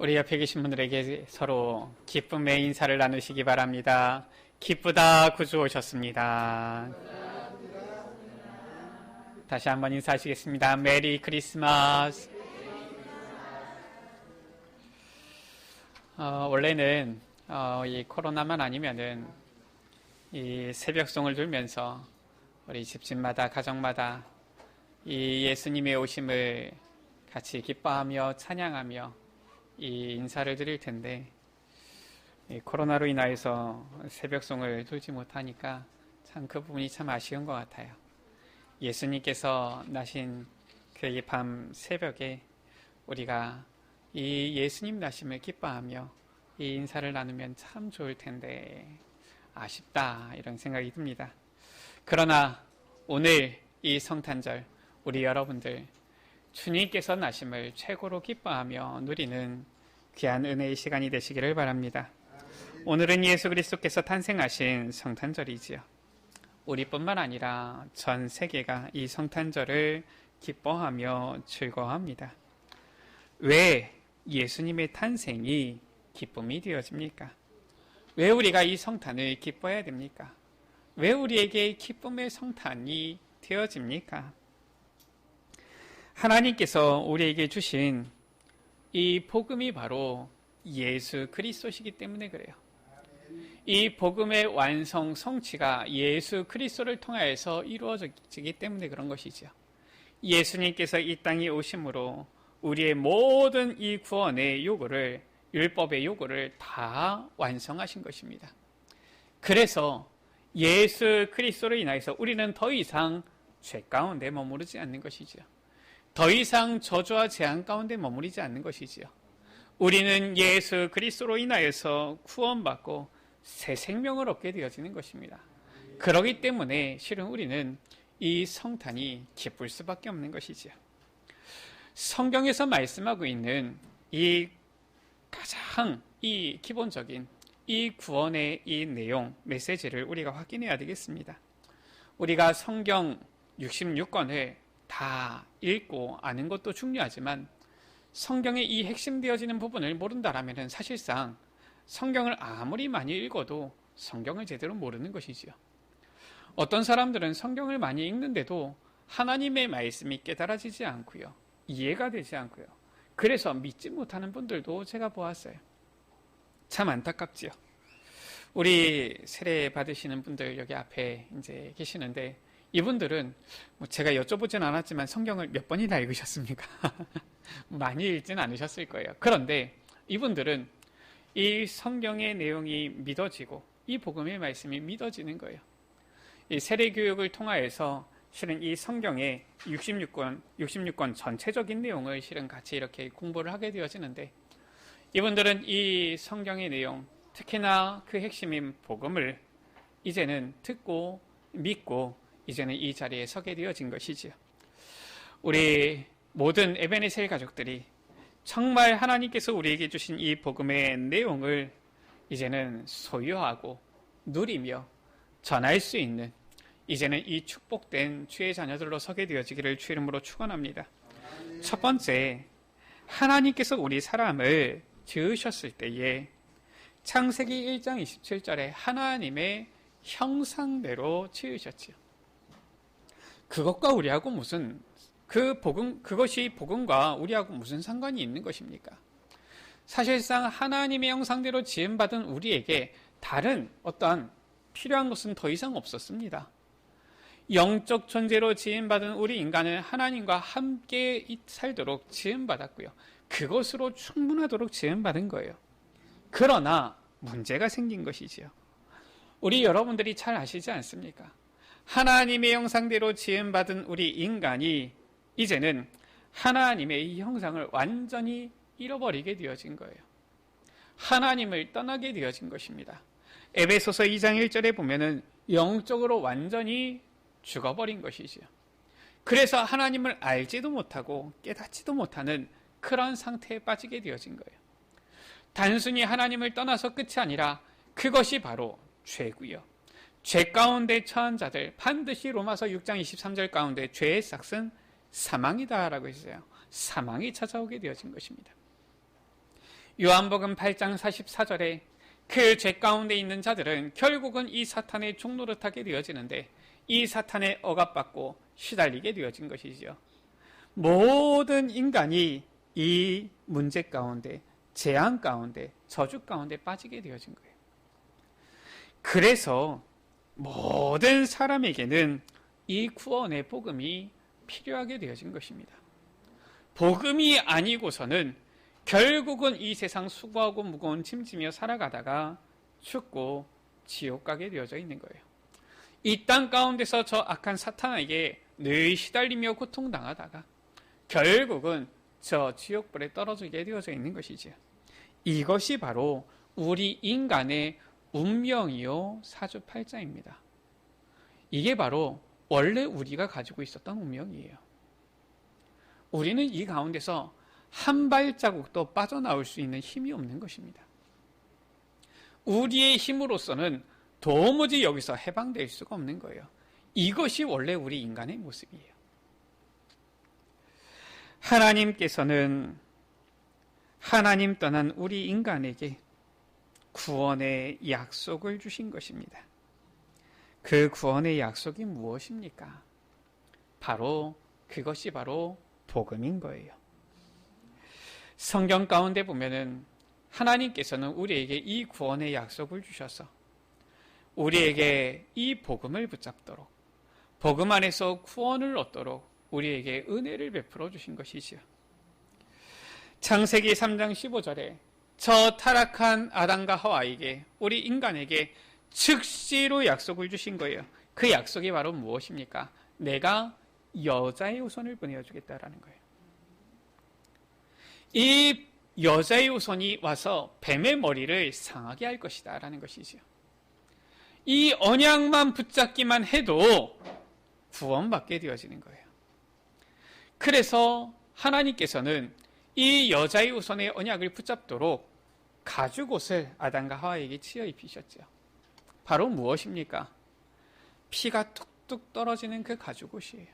우리 옆에 계신 분들에게 서로 기쁨의 인사를 나누시기 바랍니다. 기쁘다 구주 오셨습니다. 다시 한번 인사하시겠습니다. 메리 크리스마스. 원래는 이 코로나만 아니면은 이 새벽송을 들면서 우리 집집마다 가정마다 이 예수님의 오심을 같이 기뻐하며 찬양하며 이 인사를 드릴 텐데 이 코로나로 인하여서 새벽송을 들지 못하니까 참 그 부분이 참 아쉬운 것 같아요. 예수님께서 나신 그 밤 새벽에 우리가 이 예수님 나심을 기뻐하며 이 인사를 나누면 참 좋을 텐데 아쉽다 이런 생각이 듭니다. 그러나 오늘 이 성탄절 우리 여러분들 주님께서 나심을 최고로 기뻐하며 누리는 귀한 은혜의 시간이 되시기를 바랍니다. 오늘은 예수 그리스도께서 탄생하신 성탄절이지요. 우리뿐만 아니라 전 세계가 이 성탄절을 기뻐하며 즐거워합니다. 왜 예수님의 탄생이 기쁨이 되어집니까? 왜 우리가 이 성탄을 기뻐해야 됩니까? 왜 우리에게 기쁨의 성탄이 되어집니까? 하나님께서 우리에게 주신 이 복음이 바로 예수 그리스도시기 때문에 그래요. 이 복음의 완성 성취가 예수 그리스도를 통하여서 이루어지기 때문에 그런 것이죠. 예수님께서 이 땅에 오심으로 우리의 모든 이 구원의 요구를, 율법의 요구를 다 완성하신 것입니다. 그래서 예수 그리스도로 인하여서 우리는 더 이상 죄 가운데 머무르지 않는 것이죠. 더 이상 저주와 재앙 가운데 머무르지 않는 것이지요. 우리는 예수 그리스도로 인하여서 구원받고 새 생명을 얻게 되어지는 것입니다. 그렇기 때문에 실은 우리는 이 성탄이 기쁠 수밖에 없는 것이지요. 성경에서 말씀하고 있는 이 가장 이 기본적인 이 구원의 이 내용, 메시지를 우리가 확인해야 되겠습니다. 우리가 성경 66권을 다 읽고 아는 것도 중요하지만 성경의 이 핵심되어지는 부분을 모른다라면 사실상 성경을 아무리 많이 읽어도 성경을 제대로 모르는 것이지요. 어떤 사람들은 성경을 많이 읽는데도 하나님의 말씀이 깨달아지지 않고요. 이해가 되지 않고요. 그래서 믿지 못하는 분들도 제가 보았어요. 참 안타깝지요. 우리 세례 받으시는 분들 여기 앞에 이제 계시는데 이분들은 제가 여쭤보진 않았지만 성경을 몇 번이나 읽으셨습니까? 많이 읽지는 않으셨을 거예요. 그런데 이분들은 이 성경의 내용이 믿어지고 이 복음의 말씀이 믿어지는 거예요. 이 세례교육을 통하여서 실은 이 성경의 66권 전체적인 내용을 실은 같이 이렇게 공부를 하게 되어지는데 이분들은 이 성경의 내용, 특히나 그 핵심인 복음을 이제는 듣고 믿고 이제는 이 자리에 서게 되어진 것이지요. 우리 모든 에베네셀 가족들이 정말 하나님께서 우리에게 주신 이 복음의 내용을 이제는 소유하고 누리며 전할 수 있는 이제는 이 축복된 주의 자녀들로 서게 되어지기를 주 이름으로 축원합니다. 첫 번째, 하나님께서 우리 사람을 지으셨을 때에 창세기 1장 27절에 하나님의 형상대로 지으셨지요. 그것과 우리하고 무슨 그것이 복음과 우리하고 무슨 상관이 있는 것입니까? 사실상 하나님의 형상대로 지음받은 우리에게 다른 어떠한 필요한 것은 더 이상 없었습니다. 영적 존재로 지음받은 우리 인간은 하나님과 함께 살도록 지음받았고요. 그것으로 충분하도록 지음받은 거예요. 그러나 문제가 생긴 것이지요. 우리 여러분들이 잘 아시지 않습니까? 하나님의 형상대로 지음받은 우리 인간이 이제는 하나님의 이 형상을 완전히 잃어버리게 되어진 거예요. 하나님을 떠나게 되어진 것입니다. 에베소서 2장 1절에 보면은 영적으로 완전히 죽어버린 것이지요. 그래서 하나님을 알지도 못하고 깨닫지도 못하는 그런 상태에 빠지게 되어진 거예요. 단순히 하나님을 떠나서 끝이 아니라 그것이 바로 죄고요. 죄 가운데 처한 자들, 반드시 로마서 6장 23절 가운데 죄의 삭은 사망이다라고 했어요. 사망이 찾아오게 되어진 것입니다. 요한복음 8장 44절에 그 죄 가운데 있는 자들은 결국은 이 사탄의 종노릇하게 되어지는데 이 사탄에 억압받고 시달리게 되어진 것이지요. 모든 인간이 이 문제 가운데, 재앙 가운데, 저주 가운데 빠지게 되어진 거예요. 그래서 모든 사람에게는 이 구원의 복음이 필요하게 되어진 것입니다. 복음이 아니고서는 결국은 이 세상 수고하고 무거운 짐지며 살아가다가 죽고 지옥 가게 되어져 있는 거예요. 이 땅 가운데서 저 악한 사탄에게 늘 시달리며 고통당하다가 결국은 저 지옥불에 떨어지게 되어져 있는 것이지요. 이것이 바로 우리 인간의 운명이요 사주팔자입니다. 이게 바로 원래 우리가 가지고 있었던 운명이에요. 우리는 이 가운데서 한 발자국도 빠져나올 수 있는 힘이 없는 것입니다. 우리의 힘으로서는 도무지 여기서 해방될 수가 없는 거예요. 이것이 원래 우리 인간의 모습이에요. 하나님께서는 하나님 떠난 우리 인간에게 구원의 약속을 주신 것입니다. 그 구원의 약속이 무엇입니까? 그것이 바로 복음인 거예요. 성경 가운데 보면은 하나님께서는 우리에게 이 구원의 약속을 주셔서 우리에게 이 복음을 붙잡도록, 복음 안에서 구원을 얻도록 우리에게 은혜를 베풀어 주신 것이지요. 창세기 3장 15절에 저 타락한 아담과 하와에게, 우리 인간에게 즉시로 약속을 주신 거예요. 그 약속이 바로 무엇입니까? 내가 여자의 후손을 보내주겠다라는 거예요. 이 여자의 후손이 와서 뱀의 머리를 상하게 할 것이다 라는 것이죠. 이 언약만 붙잡기만 해도 구원받게 되어지는 거예요. 그래서 하나님께서는 이 여자의 후손의 언약을 붙잡도록 가죽옷을 아담과 하와에게 치어 입히셨죠. 바로 무엇입니까? 피가 툭툭 떨어지는 그 가죽옷이에요.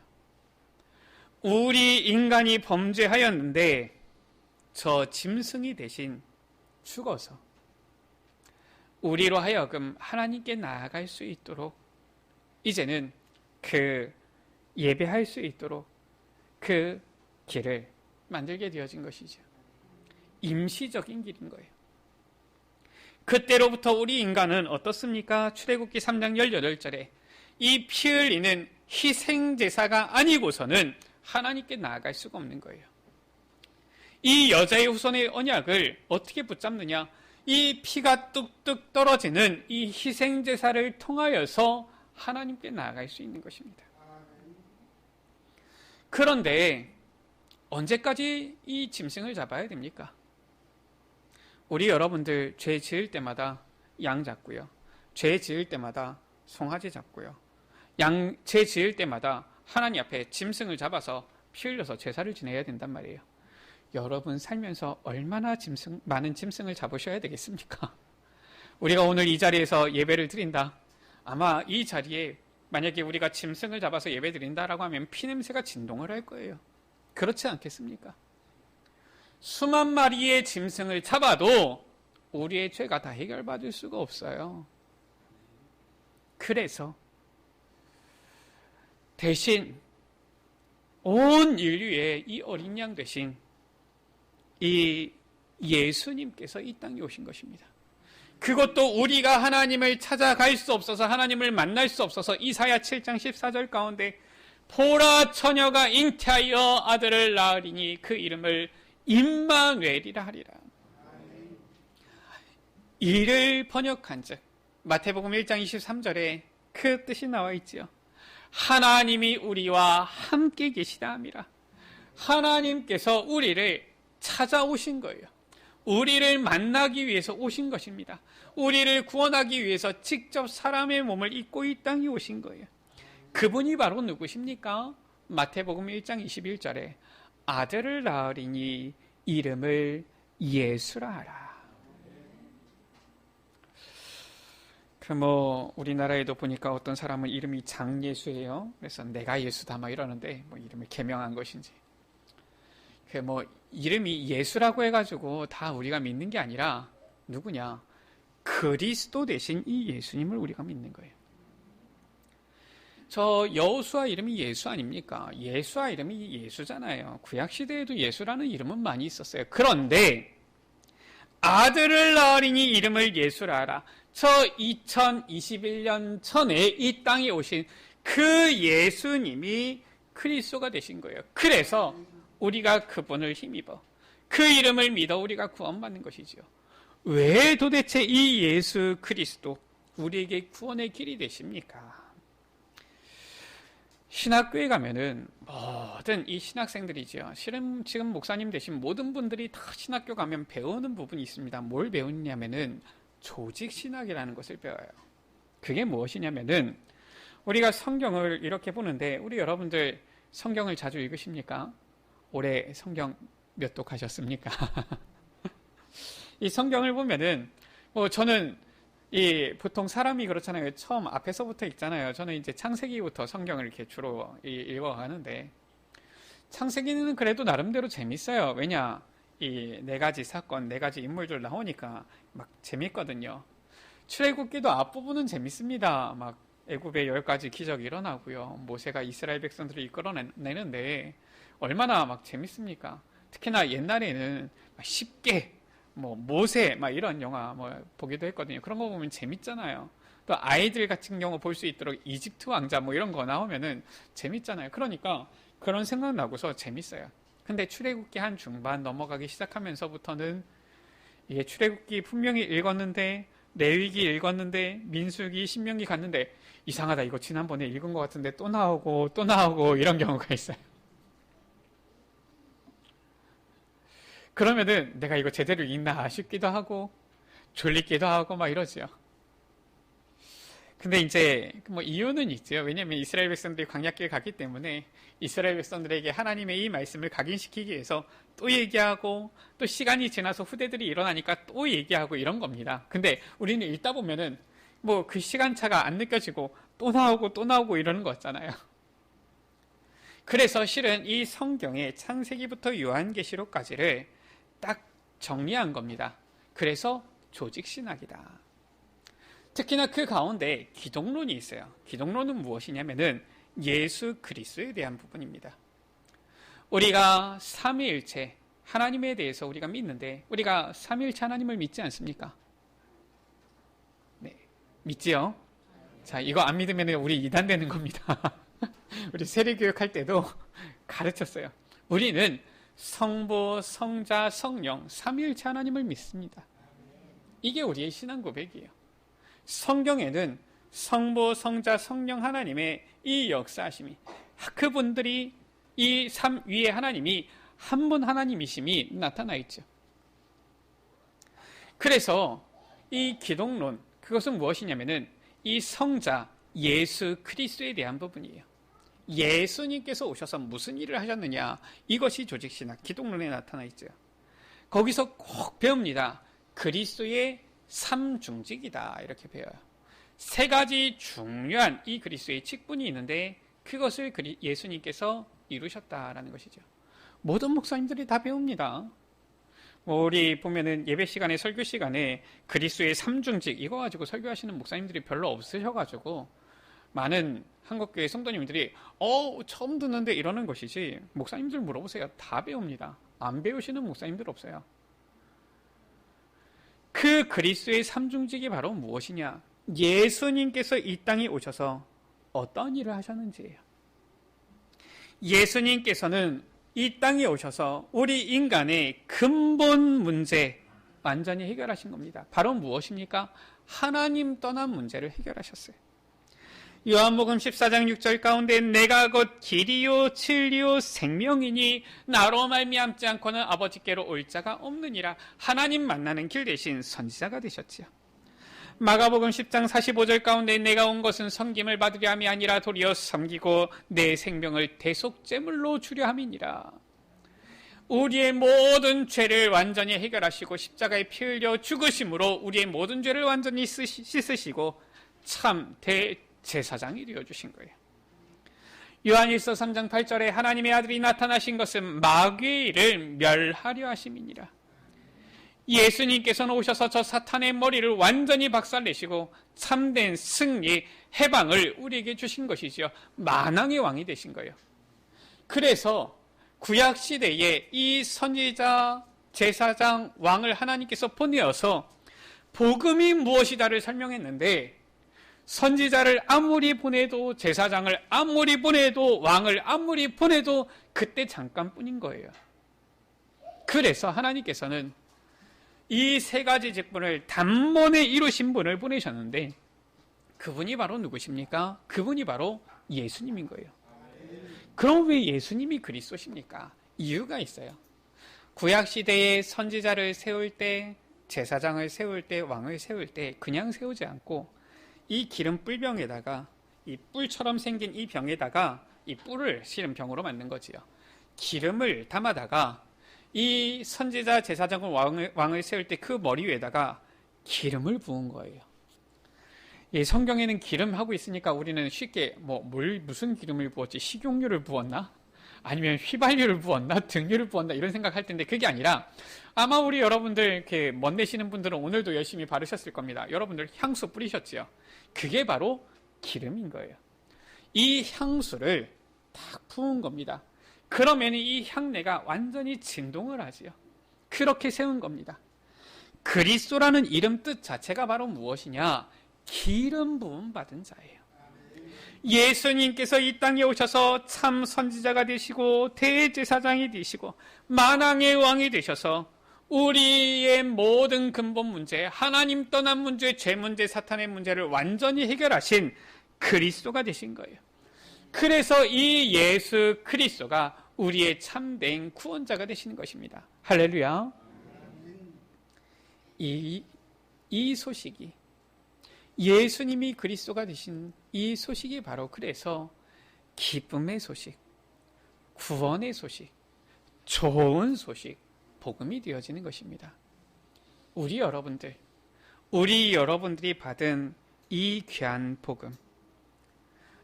우리 인간이 범죄하였는데 저 짐승이 대신 죽어서 우리로 하여금 하나님께 나아갈 수 있도록, 이제는 그 예배할 수 있도록 그 길을 만들게 되어진 것이죠. 임시적인 길인 거예요. 그때로부터 우리 인간은 어떻습니까? 출애굽기 3장 18절에 이 피 흘리는 희생제사가 아니고서는 하나님께 나아갈 수가 없는 거예요. 이 여자의 후손의 언약을 어떻게 붙잡느냐? 이 피가 뚝뚝 떨어지는 이 희생제사를 통하여서 하나님께 나아갈 수 있는 것입니다. 그런데 언제까지 이 짐승을 잡아야 됩니까? 우리 여러분들 죄 지을 때마다 양 잡고요. 죄 지을 때마다 송아지 잡고요. 죄 지을 때마다 하나님 앞에 짐승을 잡아서 피 흘려서 제사를 지내야 된단 말이에요. 여러분 살면서 얼마나 많은 짐승을 잡으셔야 되겠습니까? 우리가 오늘 이 자리에서 예배를 드린다. 아마 이 자리에 만약에 우리가 짐승을 잡아서 예배 드린다라고 하면 피냄새가 진동을 할 거예요. 그렇지 않겠습니까? 수만 마리의 짐승을 잡아도 우리의 죄가 다 해결받을 수가 없어요. 그래서 대신 온 인류의 이 어린 양 대신 이 예수님께서 이 땅에 오신 것입니다. 그것도 우리가 하나님을 찾아갈 수 없어서, 하나님을 만날 수 없어서 이사야 7장 14절 가운데 보라 처녀가 잉태하여 아들을 낳으리니 그 이름을 임마누엘이라 하리라. 이를 번역한 즉 마태복음 1장 23절에 그 뜻이 나와 있지요. 하나님이 우리와 함께 계시다 함이라. 하나님께서 우리를 찾아오신 거예요. 우리를 만나기 위해서 오신 것입니다. 우리를 구원하기 위해서 직접 사람의 몸을 입고 이 땅에 오신 거예요. 그분이 바로 누구십니까? 마태복음 1장 21절에 아들을 낳으리니 이름을 예수라 하라. 우리나라에도 보니까 어떤 사람은 이름이 장예수예요. 그래서 내가 예수다 막 이러는데 이름을 개명한 것인지. 이름이 예수라고 해가지고 다 우리가 믿는 게 아니라 누구냐? 그리스도 대신 이 예수님을 우리가 믿는 거예요. 저 여호수아 이름이 예수 아닙니까? 예수아 이름이 예수잖아요. 구약시대에도 예수라는 이름은 많이 있었어요. 그런데 아들을 낳으리니 이름을 예수라 하라. 저 2021년 전에 이 땅에 오신 그 예수님이 그리스도가 되신 거예요. 그래서 우리가 그분을 힘입어 그 이름을 믿어 우리가 구원받는 것이죠. 왜 도대체 이 예수 그리스도 우리에게 구원의 길이 되십니까? 신학교에 가면은 모든 이 신학생들이죠. 실은 지금 목사님 되신 모든 분들이 다 신학교 가면 배우는 부분이 있습니다. 뭘 배우냐면은 조직신학이라는 것을 배워요. 그게 무엇이냐면은 우리가 성경을 이렇게 보는데 우리 여러분들 성경을 자주 읽으십니까? 올해 성경 몇 독 하셨습니까? 이 성경을 보면은 저는 보통 사람이 그렇잖아요. 처음 앞에서부터 읽잖아요. 저는 이제 창세기부터 성경을 이렇게 주로 읽어가는데 창세기는 그래도 나름대로 재밌어요. 왜냐? 이 네 가지 사건, 네 가지 인물들 나오니까 막 재밌거든요. 출애굽기도 앞부분은 재밌습니다. 막 애굽의 10가지 기적이 일어나고요. 모세가 이스라엘 백성들을 이끌어내는데 얼마나 막 재밌습니까? 특히나 옛날에는 쉽게 모세 막 이런 영화 보기도 했거든요. 그런 거 보면 재밌잖아요. 또 아이들 같은 경우 볼 수 있도록 이집트 왕자 이런 거 나오면은 재밌잖아요. 그러니까 그런 생각 나고서 재밌어요. 근데 출애굽기 한 중반 넘어가기 시작하면서부터는 이게 출애굽기 분명히 읽었는데 레위기 읽었는데 민수기 신명기 갔는데 이상하다, 이거 지난번에 읽은 것 같은데 또 나오고 이런 경우가 있어요. 그러면은 내가 이거 제대로 읽나 싶기도 하고 졸리기도 하고 막 이러죠. 근데 이제 이유는 있죠. 왜냐하면 이스라엘 백성들이 광야길 갔기 때문에 이스라엘 백성들에게 하나님의 이 말씀을 각인시키기 위해서 또 얘기하고 또 시간이 지나서 후대들이 일어나니까 또 얘기하고 이런 겁니다. 근데 우리는 읽다 보면은 그 시간차가 안 느껴지고 또 나오고 이러는 거 있잖아요. 그래서 실은 이 성경의 창세기부터 요한계시록까지를 딱 정리한 겁니다. 그래서 조직신학이다. 특히나 그 가운데 기독론이 있어요. 기독론은 무엇이냐면은 예수 그리스도에 대한 부분입니다. 우리가 삼위일체 하나님에 대해서 우리가 믿는데 우리가 삼위일체 하나님을 믿지 않습니까? 네, 믿지요? 자, 이거 안 믿으면 우리 이단되는 겁니다. 우리 세례교육할 때도 가르쳤어요. 우리는 성부, 성자, 성령 삼위일체 하나님을 믿습니다. 이게 우리의 신앙 고백이에요. 성경에는 성부, 성자, 성령 하나님의 이 역사하심이 그분들이 이 삼위의 하나님이 한 분 하나님이심이 나타나 있죠. 그래서 이 기독론 그것은 무엇이냐면은 이 성자 예수 그리스도에 대한 부분이에요. 예수님께서 오셔서 무슨 일을 하셨느냐, 이것이 조직신학 기독론에 나타나 있죠. 거기서 꼭 배웁니다. 그리스도의 삼중직이다 이렇게 배워요. 세 가지 중요한 이 그리스도의 직분이 있는데 그것을 예수님께서 이루셨다라는 것이죠. 모든 목사님들이 다 배웁니다. 우리 보면은 예배 시간에 설교 시간에 그리스도의 삼중직 이거 가지고 설교하시는 목사님들이 별로 없으셔가지고 많은 한국교회 성도님들이 처음 듣는데 이러는 것이지, 목사님들 물어보세요. 다 배웁니다. 안 배우시는 목사님들 없어요. 그 그리스도의 삼중직이 바로 무엇이냐? 예수님께서 이 땅에 오셔서 어떤 일을 하셨는지예요. 예수님께서는 이 땅에 오셔서 우리 인간의 근본 문제 완전히 해결하신 겁니다. 바로 무엇입니까? 하나님 떠난 문제를 해결하셨어요. 요한복음 14장 6절 가운데 내가 곧 길이요 진리요 생명이니 나로 말미암지 않고는 아버지께로 올 자가 없느니라. 하나님 만나는 길 대신 선지자가 되셨지요. 마가복음 10장 45절 가운데 내가 온 것은 섬김을 받으려 함이 아니라 도리어 섬기고 내 생명을 대속제물로 주려 함이니라. 우리의 모든 죄를 완전히 해결하시고 십자가에 피 흘려 죽으심으로 우리의 모든 죄를 완전히 씻으시고 참 대제사장이 되어주신 거예요. 요한일서 3장 8절에 하나님의 아들이 나타나신 것은 마귀의 일을 멸하려 하심이니라. 예수님께서는 오셔서 저 사탄의 머리를 완전히 박살내시고 참된 승리, 해방을 우리에게 주신 것이지요. 만왕의 왕이 되신 거예요. 그래서 구약시대에 이 선지자, 제사장, 왕을 하나님께서 보내어서 복음이 무엇이다를 설명했는데, 선지자를 아무리 보내도, 제사장을 아무리 보내도, 왕을 아무리 보내도 그때 잠깐뿐인 거예요. 그래서 하나님께서는 이 세 가지 직분을 단번에 이루신 분을 보내셨는데, 그분이 바로 누구십니까? 그분이 바로 예수님인 거예요. 그럼 왜 예수님이 그리스도십니까? 이유가 있어요. 구약시대에 선지자를 세울 때, 제사장을 세울 때, 왕을 세울 때 그냥 세우지 않고 이 기름 뿔병에다가, 이 뿔처럼 생긴 이 병에다가 이 뿔을 실은 병으로 만든 거지요. 기름을 담아다가 이 선지자, 제사장을, 왕을 세울 때 그 머리 위에다가 기름을 부은 거예요. 이 성경에는 기름 하고 있으니까 우리는 쉽게 무슨 기름을 부었지? 식용유를 부었나? 아니면 휘발유를 부었나? 등유를 부었나? 이런 생각할 텐데 그게 아니라, 아마 우리 여러분들 이렇게 멋내시는 분들은 오늘도 열심히 바르셨을 겁니다. 여러분들 향수 뿌리셨지요? 그게 바로 기름인 거예요. 이 향수를 딱 부은 겁니다. 그러면 이 향내가 완전히 진동을 하지요. 그렇게 세운 겁니다. 그리스도라는 이름 뜻 자체가 바로 무엇이냐? 기름 부음 받은 자예요. 예수님께서 이 땅에 오셔서 참 선지자가 되시고 대제사장이 되시고 만왕의 왕이 되셔서 우리의 모든 근본 문제, 하나님 떠난 문제, 죄 문제, 사탄의 문제를 완전히 해결하신 그리스도가 되신 거예요. 그래서 이 예수 그리스도가 우리의 참된 구원자가 되시는 것입니다. 할렐루야. 이 소식이, 예수님이 그리스도가 되신 이 소식이 바로 그래서 기쁨의 소식, 구원의 소식, 좋은 소식, 복음이 되어지는 것입니다. 우리 여러분들이 받은 이 귀한 복음,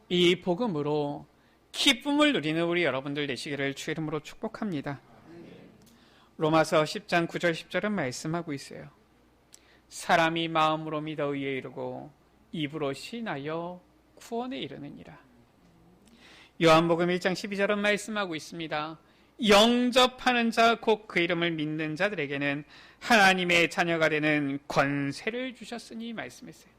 이 복음으로 기쁨을 누리는 우리 여러분들 되시기를 주의 이름으로 축복합니다. 로마서 10장 9절 10절은 말씀하고 있어요. 사람이 마음으로 믿어 의에 이르고 입으로 신하여 구원에 이르느니라. 요한복음 1장 12절은 말씀하고 있습니다. 영접하는 자, 곧 그 이름을 믿는 자들에게는 하나님의 자녀가 되는 권세를 주셨으니 말씀했어요.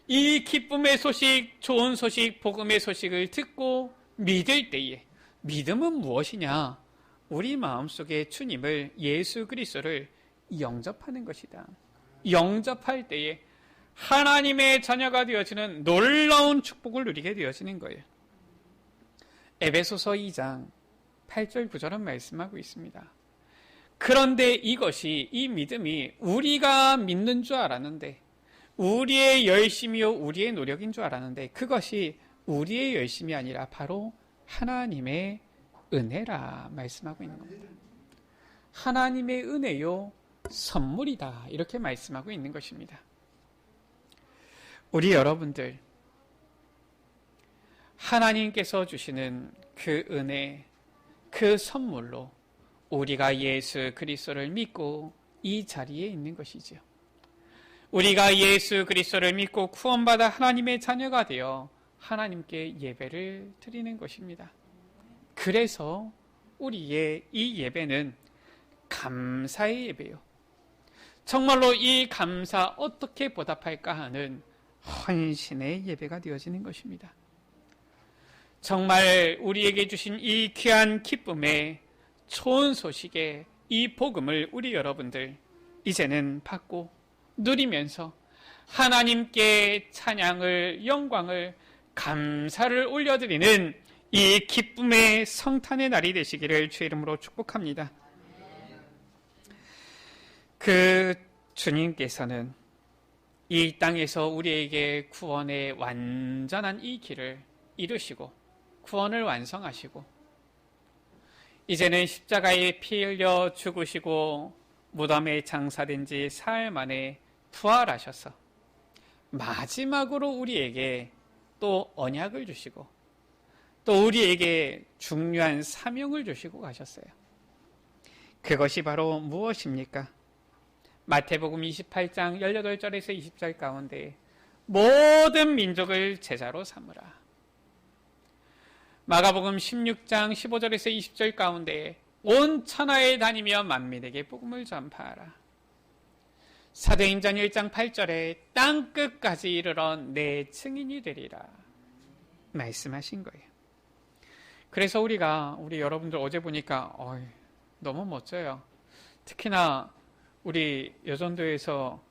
이 기쁨의 소식, 좋은 소식, 복음의 소식을 듣고 믿을 때에, 믿음은 무엇이냐? 우리 마음속에 주님을, 예수 그리스도를 영접하는 것이다. 영접할 때에 하나님의 자녀가 되어지는 놀라운 축복을 누리게 되어지는 거예요. 에베소서 2장 8절 9절은 말씀하고 있습니다. 그런데 이것이, 이 믿음이 우리가 믿는 줄 알았는데, 우리의 열심이요 우리의 노력인 줄 알았는데, 그것이 우리의 열심이 아니라 바로 하나님의 은혜라 말씀하고 있는 겁니다. 하나님의 은혜요 선물이다, 이렇게 말씀하고 있는 것입니다. 우리 여러분들, 하나님께서 주시는 그 은혜, 그 선물로 우리가 예수 그리스도를 믿고 이 자리에 있는 것이지요. 우리가 예수 그리스도를 믿고 구원받아 하나님의 자녀가 되어 하나님께 예배를 드리는 것입니다. 그래서 우리의 이 예배는 감사의 예배요. 정말로 이 감사 어떻게 보답할까 하는 헌신의 예배가 되어지는 것입니다. 정말 우리에게 주신 이 귀한 기쁨의 좋은 소식의 이 복음을 우리 여러분들 이제는 받고 누리면서 하나님께 찬양을, 영광을, 감사를 올려드리는 이 기쁨의 성탄의 날이 되시기를 주의 이름으로 축복합니다. 그 주님께서는 이 땅에서 우리에게 구원의 완전한 이 길을 이루시고 구원을 완성하시고 이제는 십자가에 피 흘려 죽으시고 무덤에 장사된 지 사흘 만에 부활하셔서 마지막으로 우리에게 또 언약을 주시고 또 우리에게 중요한 사명을 주시고 가셨어요. 그것이 바로 무엇입니까? 마태복음 28장 18절에서 20절 가운데 모든 민족을 제자로 삼으라. 마가복음 16장 15절에서 20절 가운데 온 천하에 다니며 만민에게 복음을 전파하라. 사도행전 1장 8절에 땅끝까지 이르러 내 증인이 되리라 말씀하신 거예요. 그래서 우리 여러분들 어제 보니까 너무 멋져요. 특히나 우리 여전도에서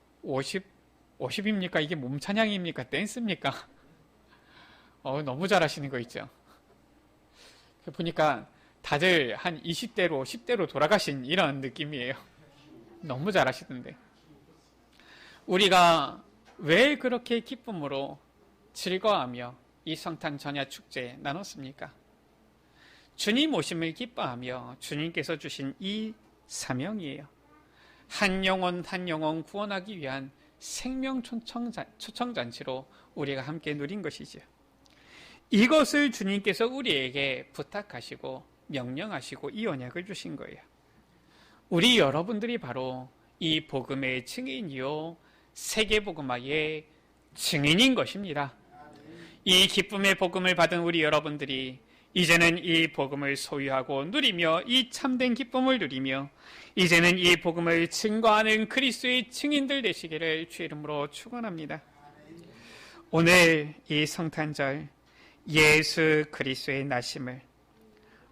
50입니까? 이게 몸찬양입니까? 댄스입니까? 너무 잘하시는 거 있죠. 보니까 다들 한 20대로 10대로 돌아가신 이런 느낌이에요. 너무 잘하시던데. 우리가 왜 그렇게 기쁨으로 즐거워하며 이 성탄 전야 축제 나눴습니까? 주님 오심을 기뻐하며 주님께서 주신 이 사명이에요. 한 영혼 한 영혼 구원하기 위한 생명 초청잔치로 우리가 함께 누린 것이죠. 이것을 주님께서 우리에게 부탁하시고 명령하시고 이 언약을 주신 거예요. 우리 여러분들이 바로 이 복음의 증인이요 세계복음화의 증인인 것입니다. 이 기쁨의 복음을 받은 우리 여러분들이 이제는 이 복음을 소유하고 누리며 이 참된 기쁨을 누리며 이제는 이 복음을 증거하는 그리스도의 증인들 되시기를 주의 이름으로 축원합니다. 오늘 이 성탄절 예수 그리스도의 나심을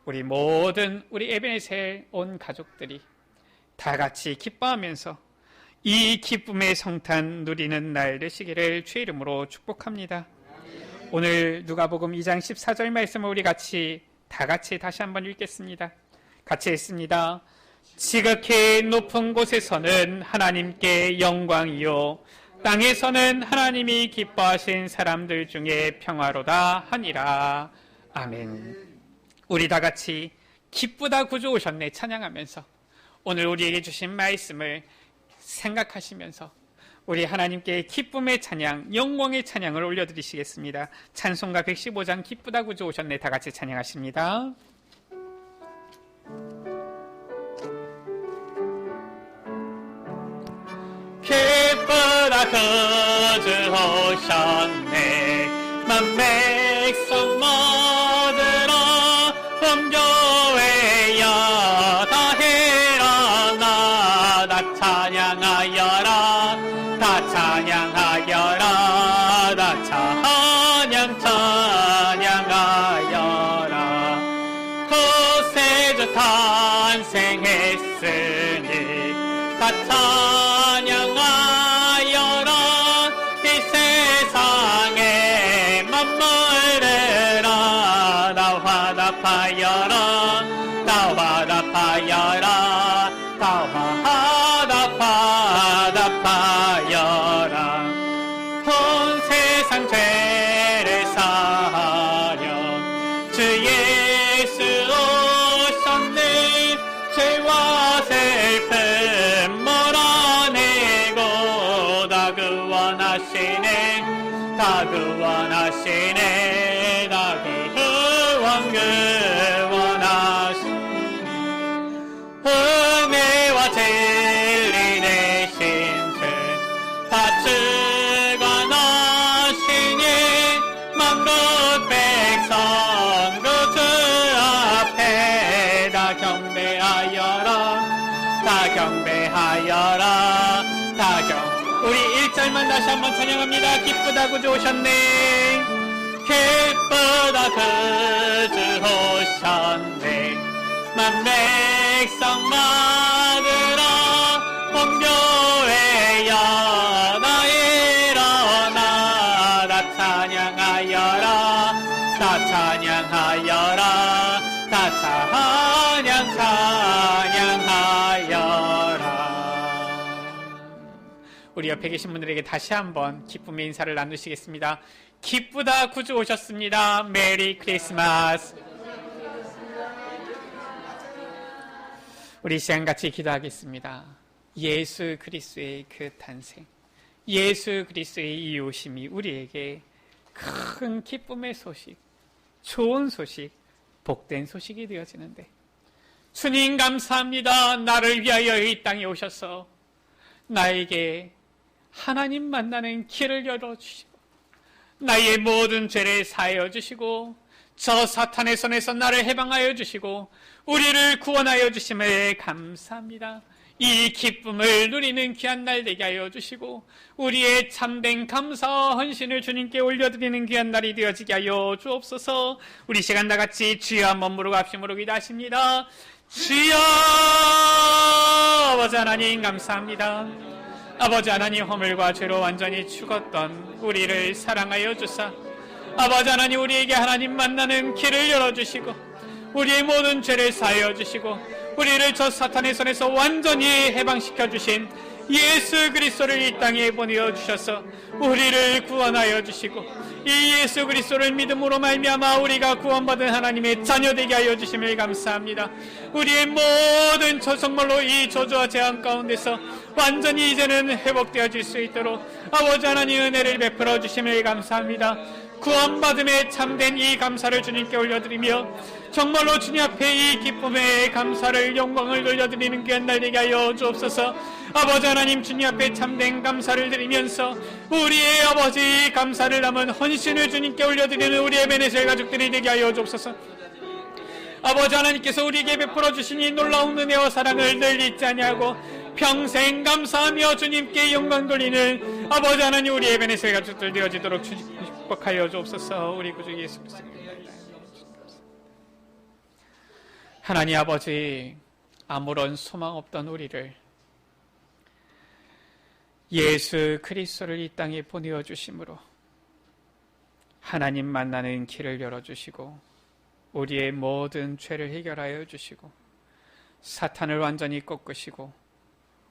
우리 모든 우리 에베네셀 온 가족들이 다 같이 기뻐하면서 이 기쁨의 성탄 누리는 날 되시기를 주의 이름으로 축복합니다. 오늘 누가복음 2장 14절 말씀을 우리 다 같이 다시 한번 읽겠습니다. 같이 읽습니다. 지극히 높은 곳에서는 하나님께 영광이요 땅에서는 하나님이 기뻐하신 사람들 중에 평화로다 하니라. 아멘. 우리 다 같이 기쁘다 구주 오셨네 찬양하면서 오늘 우리에게 주신 말씀을 생각하시면서 우리 하나님께 기쁨의 찬양, 영광의 찬양을 올려드리시겠습니다. 찬송가 115장 기쁘다 구주 오셨네 다 같이 찬양하십니다. 기쁘다 구주 오셨네 만 백성 모두로 본교회여 다 일어나 다 찬양하여라 다 찬양하여라 다 찬양하여라 구세주 탄생했으니 다 찬양하여라 이 세상에 만물들아 다 화답하여라 다 화답하여라 다 화답하여라 온 세상 죄를 사하려 주 예수 오셨네 죄와 슬픔 몰아내고 다 구원하시네 다 구원하시네 다 구원하시네 은혜와 진리 되신 다 주관하시니 만국 백성 그 주 앞에 다 경배하여라 다 경배하여라 우리 1절만 다시 한번 찬양합니다. 기쁘다 구주 오셨네 기쁘다 구주 오셨네 만 백성 받으라 본교회여 다 일어나 다 찬양하여라 다 찬양하여라 다 찬양하여라. 우리 옆에 계신 분들에게 다시 한번 기쁨의 인사를 나누시겠습니다. 기쁘다 구주 오셨습니다. 메리 크리스마스. 우리 시간 같이 기도하겠습니다. 예수 그리스도의 그 탄생, 예수 그리스도의 이 오심이 우리에게 큰 기쁨의 소식, 좋은 소식, 복된 소식이 되어지는데, 주님 감사합니다. 나를 위하여 이 땅에 오셔서 나에게 하나님 만나는 길을 열어주시고 나의 모든 죄를 사하여 주시고 저 사탄의 손에서 나를 해방하여 주시고 우리를 구원하여 주심을 감사합니다. 이 기쁨을 누리는 귀한 날 되게 하여 주시고 우리의 참된 감사와 헌신을 주님께 올려드리는 귀한 날이 되어지게 하여 주옵소서. 우리 시간 다같이 주여 한번 부르고 합심으로 기도하십니다. 주여. 아버지 하나님 감사합니다. 아버지 하나님, 허물과 죄로 완전히 죽었던 우리를 사랑하여 주사 아버지 하나님, 우리에게 하나님 만나는 길을 열어주시고 우리의 모든 죄를 사하여 주시고 우리를 저 사탄의 손에서 완전히 해방시켜 주신 예수 그리스도를 이 땅에 보내주셔서 우리를 구원하여 주시고 이 예수 그리스도를 믿음으로 말미암아 우리가 구원받은 하나님의 자녀 되게 하여 주심을 감사합니다. 우리의 모든 정말로 이 저주와 재앙 가운데서 완전히 이제는 회복되어질 수 있도록 아버지 하나님 은혜를 베풀어 주심을 감사합니다. 구원받음에 참된 이 감사를 주님께 올려드리며 정말로 주님 앞에 이 기쁨의 감사를 영광을 돌려드리는 귀한 날 되게 하여 주옵소서. 아버지 하나님, 주님 앞에 참된 감사를 드리면서 우리의 아버지 감사를 담은 헌신을 주님께 올려드리는 우리의 베네셀 가족들이 되게 하여 주옵소서. 아버지 하나님께서 우리에게 베풀어 주신 이 놀라운 은혜와 사랑을 늘 잊지 아니하고 평생 감사하며 주님께 영광 돌리는 아버지 하나님, 우리의 베네셀 가족들 되어지도록 축복하여 주옵소서. 우리 구주 예수 그리스도 하나님 아버지, 아무런 소망 없던 우리를 예수 그리스도를 이 땅에 보내어 주심으로 하나님 만나는 길을 열어주시고 우리의 모든 죄를 해결하여 주시고 사탄을 완전히 꺾으시고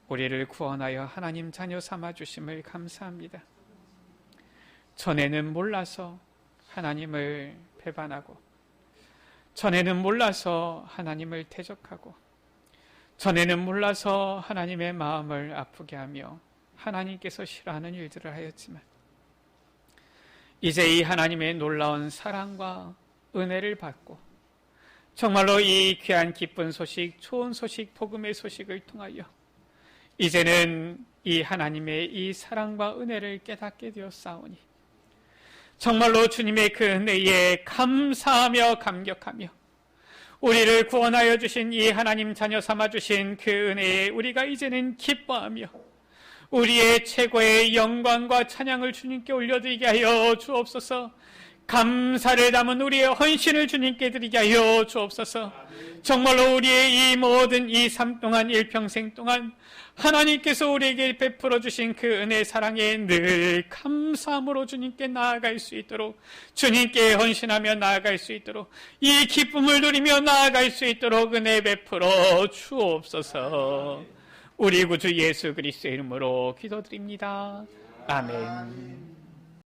우리를 구원하여 하나님 자녀 삼아 주심을 감사합니다. 전에는 몰라서 하나님을 배반하고 전에는 몰라서 하나님을 대적하고 전에는 몰라서 하나님의 마음을 아프게 하며 하나님께서 싫어하는 일들을 하였지만 이제 이 하나님의 놀라운 사랑과 은혜를 받고 정말로 이 귀한 기쁜 소식, 좋은 소식, 복음의 소식을 통하여 이제는 이 하나님의 이 사랑과 은혜를 깨닫게 되었사오니 정말로 주님의 그 은혜에 감사하며 감격하며 우리를 구원하여 주신 이 하나님 자녀 삼아 주신 그 은혜에 우리가 이제는 기뻐하며 우리의 최고의 영광과 찬양을 주님께 올려드리게 하여 주옵소서. 감사를 담은 우리의 헌신을 주님께 드리게 하여 주옵소서. 정말로 우리의 이 모든 이 삶 동안 일평생 동안 하나님께서 우리에게 베풀어 주신 그 은혜 사랑에 늘 감사함으로 주님께 나아갈 수 있도록 주님께 헌신하며 나아갈 수 있도록 이 기쁨을 누리며 나아갈 수 있도록 은혜 베풀어 주옵소서. 우리 구주 예수 그리스도의 이름으로 기도드립니다. 아멘.